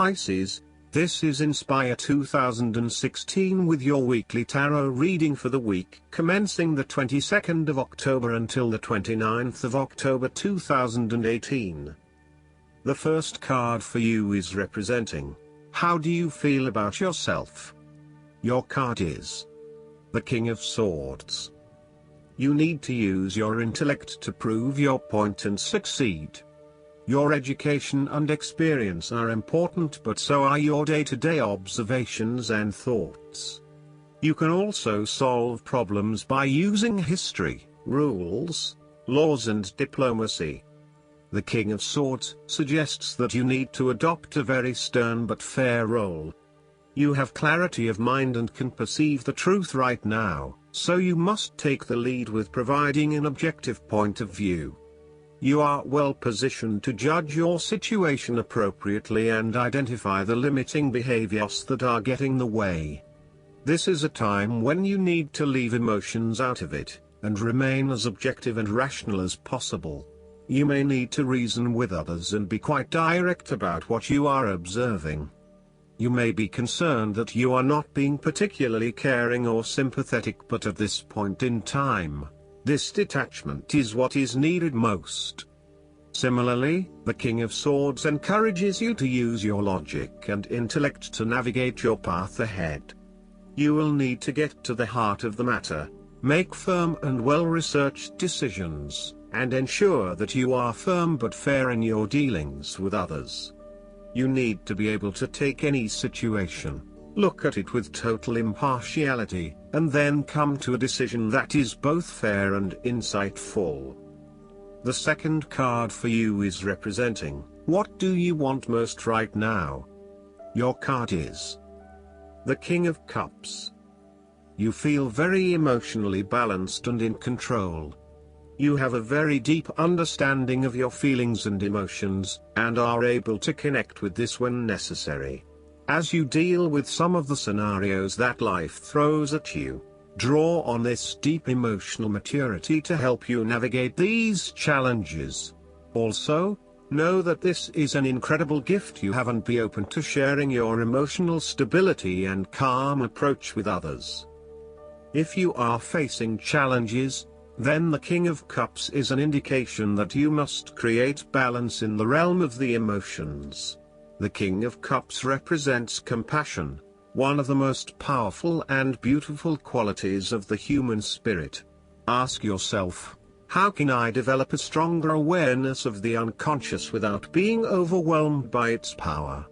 Pisces, this is Inspire 2016 with your weekly tarot reading for the week commencing the 22nd of October until the 29th of October 2018. The first card for you is representing, how do you feel about yourself? Your card is the King of Swords. You need to use your intellect to prove your point and succeed. Your education and experience are important, but so are your day-to-day observations and thoughts. You can also solve problems by using history, rules, laws and diplomacy. The King of Swords suggests that you need to adopt a very stern but fair role. You have clarity of mind and can perceive the truth right now, so you must take the lead with providing an objective point of view. You are well positioned to judge your situation appropriately and identify the limiting behaviors that are getting in the way. This is a time when you need to leave emotions out of it, and remain as objective and rational as possible. You may need to reason with others and be quite direct about what you are observing. You may be concerned that you are not being particularly caring or sympathetic, but at this point in time, this detachment is what is needed most. Similarly, the King of Swords encourages you to use your logic and intellect to navigate your path ahead. You will need to get to the heart of the matter, make firm and well-researched decisions, and ensure that you are firm but fair in your dealings with others. You need to be able to take any situation, look at it with total impartiality, and then come to a decision that is both fair and insightful. The second card for you is representing, what do you want most right now? Your card is the King of Cups. You feel very emotionally balanced and in control. You have a very deep understanding of your feelings and emotions, and are able to connect with this when necessary. As you deal with some of the scenarios that life throws at you, draw on this deep emotional maturity to help you navigate these challenges. Also, know that this is an incredible gift you have, and be open to sharing your emotional stability and calm approach with others. If you are facing challenges, then the King of Cups is an indication that you must create balance in the realm of the emotions. The King of Cups represents compassion, one of the most powerful and beautiful qualities of the human spirit. Ask yourself, how can I develop a stronger awareness of the unconscious without being overwhelmed by its power?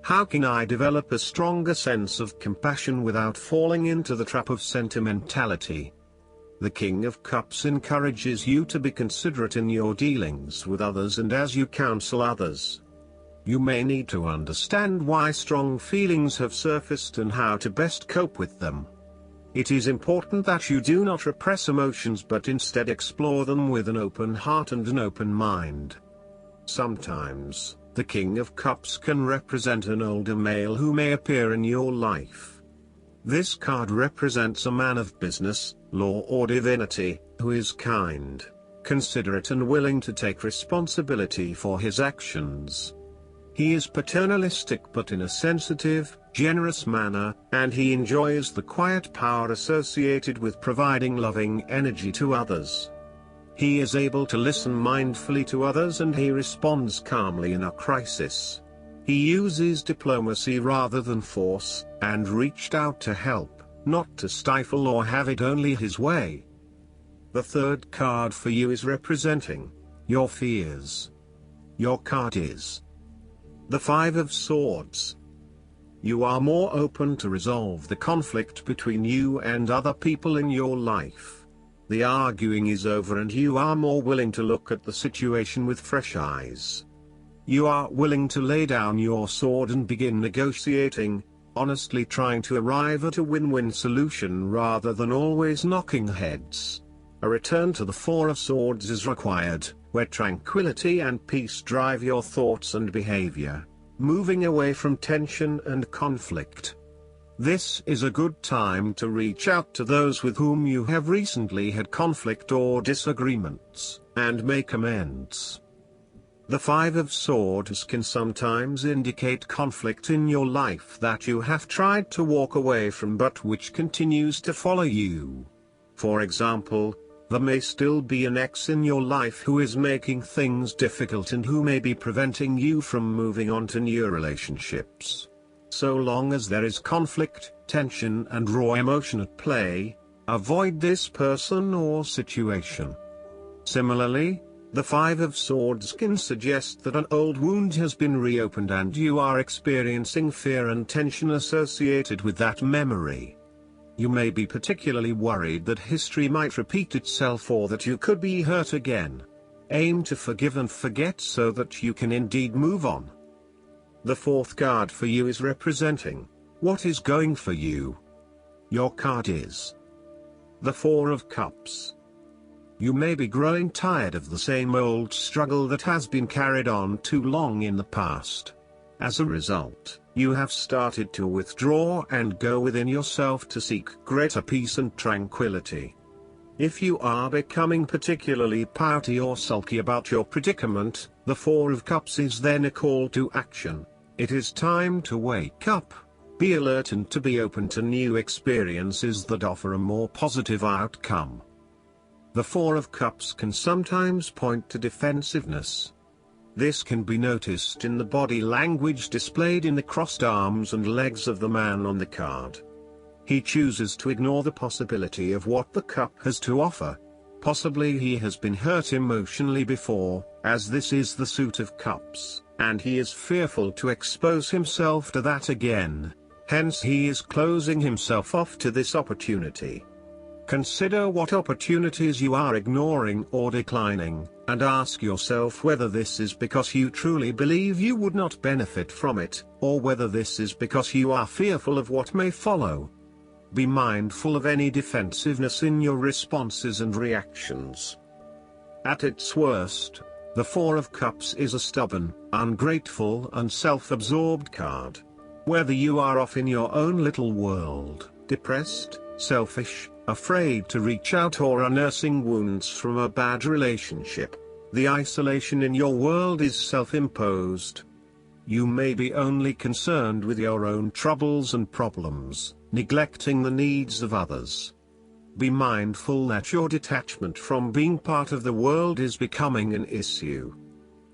How can I develop a stronger sense of compassion without falling into the trap of sentimentality? The King of Cups encourages you to be considerate in your dealings with others and as you counsel others. You may need to understand why strong feelings have surfaced and how to best cope with them. It is important that you do not repress emotions but instead explore them with an open heart and an open mind. Sometimes, the King of Cups can represent an older male who may appear in your life. This card represents a man of business, law or divinity, who is kind, considerate and willing to take responsibility for his actions. He is paternalistic but in a sensitive, generous manner, and he enjoys the quiet power associated with providing loving energy to others. He is able to listen mindfully to others and he responds calmly in a crisis. He uses diplomacy rather than force, and reached out to help, not to stifle or have it only his way. The third card for you is representing your fears. Your card is the Five of Swords. You are more open to resolve the conflict between you and other people in your life. The arguing is over and you are more willing to look at the situation with fresh eyes. You are willing to lay down your sword and begin negotiating, honestly trying to arrive at a win-win solution rather than always knocking heads. A return to the Four of Swords is required, where tranquility and peace drive your thoughts and behavior, moving away from tension and conflict. This is a good time to reach out to those with whom you have recently had conflict or disagreements, and make amends. The Five of Swords can sometimes indicate conflict in your life that you have tried to walk away from but which continues to follow you. For example, there may still be an ex in your life who is making things difficult and who may be preventing you from moving on to new relationships. So long as there is conflict, tension and raw emotion at play, avoid this person or situation. Similarly, the Five of Swords can suggest that an old wound has been reopened and you are experiencing fear and tension associated with that memory. You may be particularly worried that history might repeat itself or that you could be hurt again. Aim to forgive and forget so that you can indeed move on. The fourth card for you is representing what is going for you. Your card is the Four of Cups. You may be growing tired of the same old struggle that has been carried on too long in the past. As a result, you have started to withdraw and go within yourself to seek greater peace and tranquility. If you are becoming particularly pouty or sulky about your predicament, the Four of Cups is then a call to action. It is time to wake up, be alert and to be open to new experiences that offer a more positive outcome. The Four of Cups can sometimes point to defensiveness. This can be noticed in the body language displayed in the crossed arms and legs of the man on the card. He chooses to ignore the possibility of what the cup has to offer. Possibly he has been hurt emotionally before, as this is the Suit of Cups, and he is fearful to expose himself to that again. Hence he is closing himself off to this opportunity. Consider what opportunities you are ignoring or declining, and ask yourself whether this is because you truly believe you would not benefit from it, or whether this is because you are fearful of what may follow. Be mindful of any defensiveness in your responses and reactions. At its worst, the Four of Cups is a stubborn, ungrateful and self-absorbed card. Whether you are off in your own little world, depressed, selfish, afraid to reach out or are nursing wounds from a bad relationship, the isolation in your world is self-imposed. You may be only concerned with your own troubles and problems, neglecting the needs of others. Be mindful that your detachment from being part of the world is becoming an issue.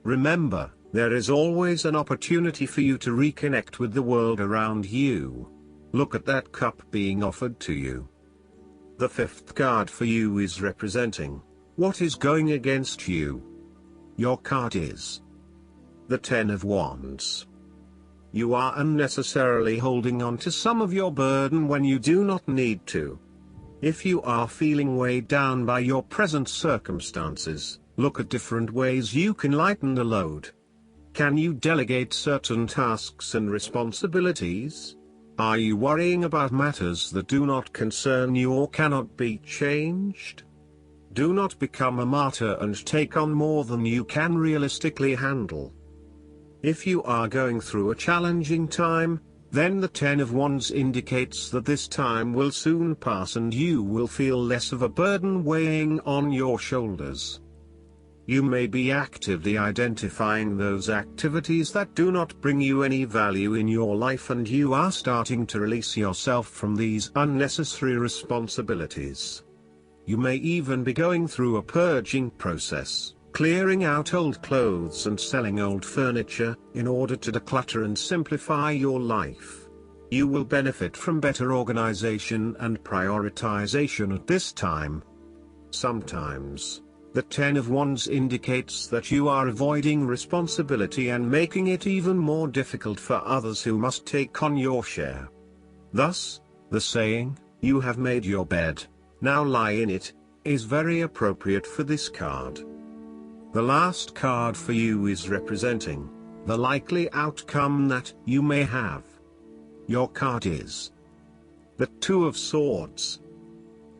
Remember, there is always an opportunity for you to reconnect with the world around you. Look at that cup being offered to you. The fifth card for you is representing what is going against you. Your card is the Ten of Wands. You are unnecessarily holding on to some of your burden when you do not need to. If you are feeling weighed down by your present circumstances, look at different ways you can lighten the load. Can you delegate certain tasks and responsibilities? Are you worrying about matters that do not concern you or cannot be changed? Do not become a martyr and take on more than you can realistically handle. If you are going through a challenging time, then the Ten of Wands indicates that this time will soon pass and you will feel less of a burden weighing on your shoulders. You may be actively identifying those activities that do not bring you any value in your life and you are starting to release yourself from these unnecessary responsibilities. You may even be going through a purging process, clearing out old clothes and selling old furniture, in order to declutter and simplify your life. You will benefit from better organization and prioritization at this time. Sometimes, the Ten of Wands indicates that you are avoiding responsibility and making it even more difficult for others who must take on your share. Thus, the saying, "You have made your bed, now lie in it," is very appropriate for this card. The last card for you is representing the likely outcome that you may have. Your card is the Two of Swords.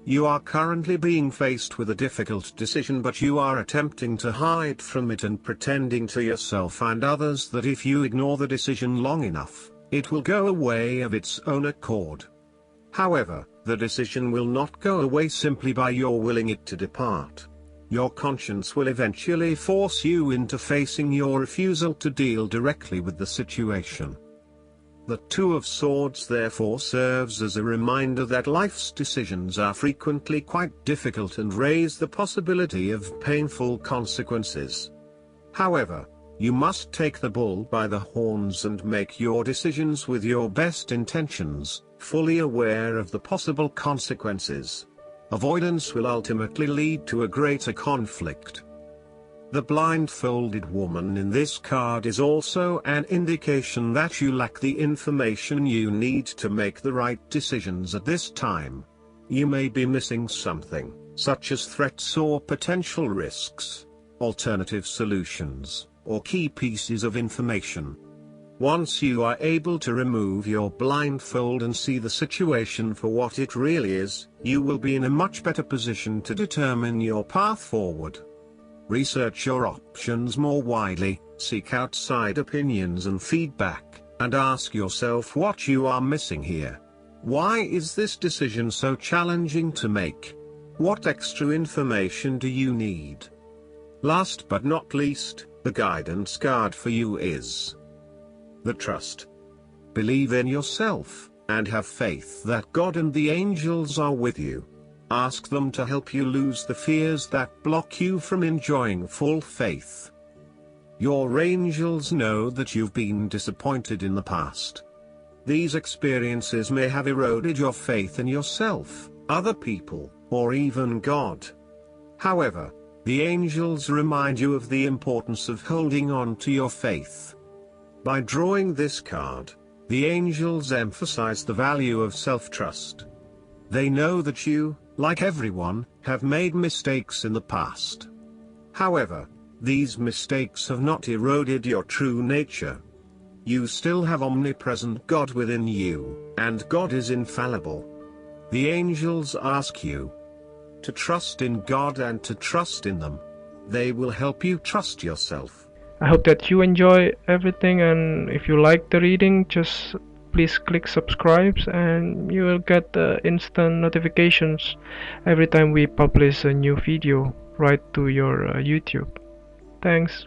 You are currently being faced with a difficult decision, but you are attempting to hide from it and pretending to yourself and others that if you ignore the decision long enough, it will go away of its own accord. However, the decision will not go away simply by your willing it to depart. Your conscience will eventually force you into facing your refusal to deal directly with the situation. The Two of Swords therefore serves as a reminder that life's decisions are frequently quite difficult and raise the possibility of painful consequences. However, you must take the bull by the horns and make your decisions with your best intentions, fully aware of the possible consequences. Avoidance will ultimately lead to a greater conflict. The blindfolded woman in this card is also an indication that you lack the information you need to make the right decisions at this time. You may be missing something, such as threats or potential risks, alternative solutions, or key pieces of information. Once you are able to remove your blindfold and see the situation for what it really is, you will be in a much better position to determine your path forward. Research your options more widely, seek outside opinions and feedback, and ask yourself what you are missing here. Why is this decision so challenging to make? What extra information do you need? Last but not least, the guidance card for you is the Trust. Believe in yourself, and have faith that God and the angels are with you. Ask them to help you lose the fears that block you from enjoying full faith. Your angels know that you've been disappointed in the past. These experiences may have eroded your faith in yourself, other people, or even God. However, the angels remind you of the importance of holding on to your faith. By drawing this card, the angels emphasize the value of self-trust. They know that you, like everyone, have made mistakes in the past. However, these mistakes have not eroded your true nature. You still have omnipresent God within you, and God is infallible. The angels ask you to trust in God and to trust in them. They will help you trust yourself. I hope that you enjoy everything, and if you like the reading, just please click subscribe and you will get instant notifications every time we publish a new video right to your YouTube. Thanks.